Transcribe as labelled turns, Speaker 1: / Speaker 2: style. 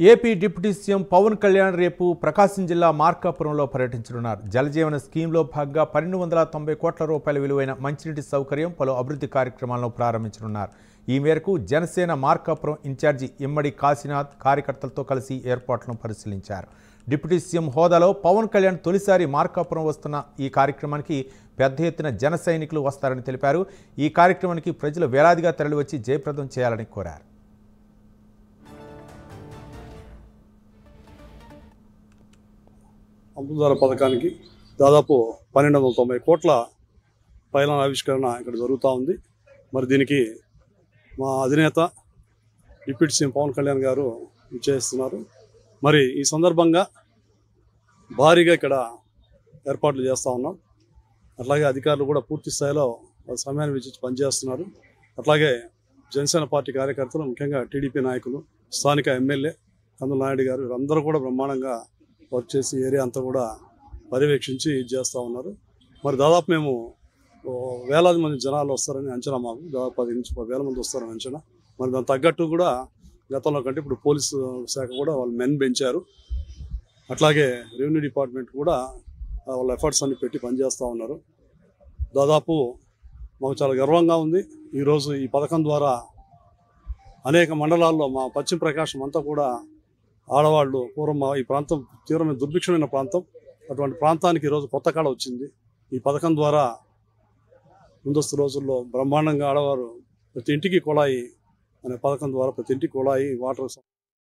Speaker 1: AP deputy CM Pawan Kalyan రేపు ప్రకాశం జిల్లా మార్కాపురంలో పర్యటించనున్నారు. జలజీవన స్కీమ్లో భాగంగా 1290 కోట్ల రూపాయల విలువైన మంచినీటి సౌకర్యం, పలు అభివృద్ధి కార్యక్రమాలను ప్రారంభించనున్నారు. ఈ మేరకు జనసేన మార్కాపురం ఇన్ఛార్జి ఇమ్మడి కాశీనాథ్ కార్యకర్తలతో కలిసి ఏర్పాట్లను పరిశీలించారు. డిప్యూటీ సీఎం హోదాలో పవన్ కళ్యాణ్ తొలిసారి మార్కాపురం వస్తున్న ఈ కార్యక్రమానికి పెద్ద ఎత్తున జన సైనికులు వస్తారని తెలిపారు. ఈ కార్యక్రమానికి ప్రజలు వేలాదిగా తరలివచ్చి జయప్రదం చేయాలని కోరారు.
Speaker 2: అమృతధార పథకానికి దాదాపు 1290 కోట్ల పైన ఆవిష్కరణ ఇక్కడ జరుగుతూ ఉంది. మరి దీనికి మా అధినేత డిప్యూటీ సీఎం పవన్ కళ్యాణ్ గారు చేస్తున్నారు. మరి ఈ సందర్భంగా భారీగా ఇక్కడ ఏర్పాట్లు చేస్తూ ఉన్నాం. అట్లాగే అధికారులు కూడా పూర్తి స్థాయిలో సమయాన్ని వెచ్చించి పనిచేస్తున్నారు. అట్లాగే జనసేన పార్టీ కార్యకర్తలు, ముఖ్యంగా టీడీపీ నాయకులు, స్థానిక ఎమ్మెల్యే కందుల నాయుడు గారు వీరందరూ కూడా బ్రహ్మాండంగా వర్క్ చేసి ఏరియా అంతా కూడా పర్యవేక్షించి ఇది చేస్తూ ఉన్నారు. మరి దాదాపు మేము వేలాది మంది జనాలు వస్తారని అంచనా, మాకు దాదాపు 10 నుంచి 10,000 మంది వస్తారని అంచనా. మరి దాని తగ్గట్టు కూడా గతంలో కంటే ఇప్పుడు పోలీసు శాఖ కూడా వాళ్ళు మెన్ పెంచారు. అట్లాగే రెవెన్యూ డిపార్ట్మెంట్ కూడా వాళ్ళ ఎఫర్ట్స్ అన్ని పెట్టి పనిచేస్తూ ఉన్నారు. దాదాపు మాకు చాలా గర్వంగా ఉంది. ఈరోజు ఈ పథకం ద్వారా అనేక మండలాల్లో మా పశ్చిమ ప్రకాశం అంతా కూడా ఆడవాళ్ళు, పూర్వం ఈ ప్రాంతం తీవ్రమైన దుర్భిక్షమైన ప్రాంతం, అటువంటి ప్రాంతానికి ఈరోజు కొత్త కళ వచ్చింది. ఈ పథకం ద్వారా ముందస్తు రోజుల్లో బ్రహ్మాండంగా ఆడవారు ప్రతి ఇంటికి కుళాయి అనే పథకం ద్వారా ప్రతి ఇంటికి కుళాయి, వాటర్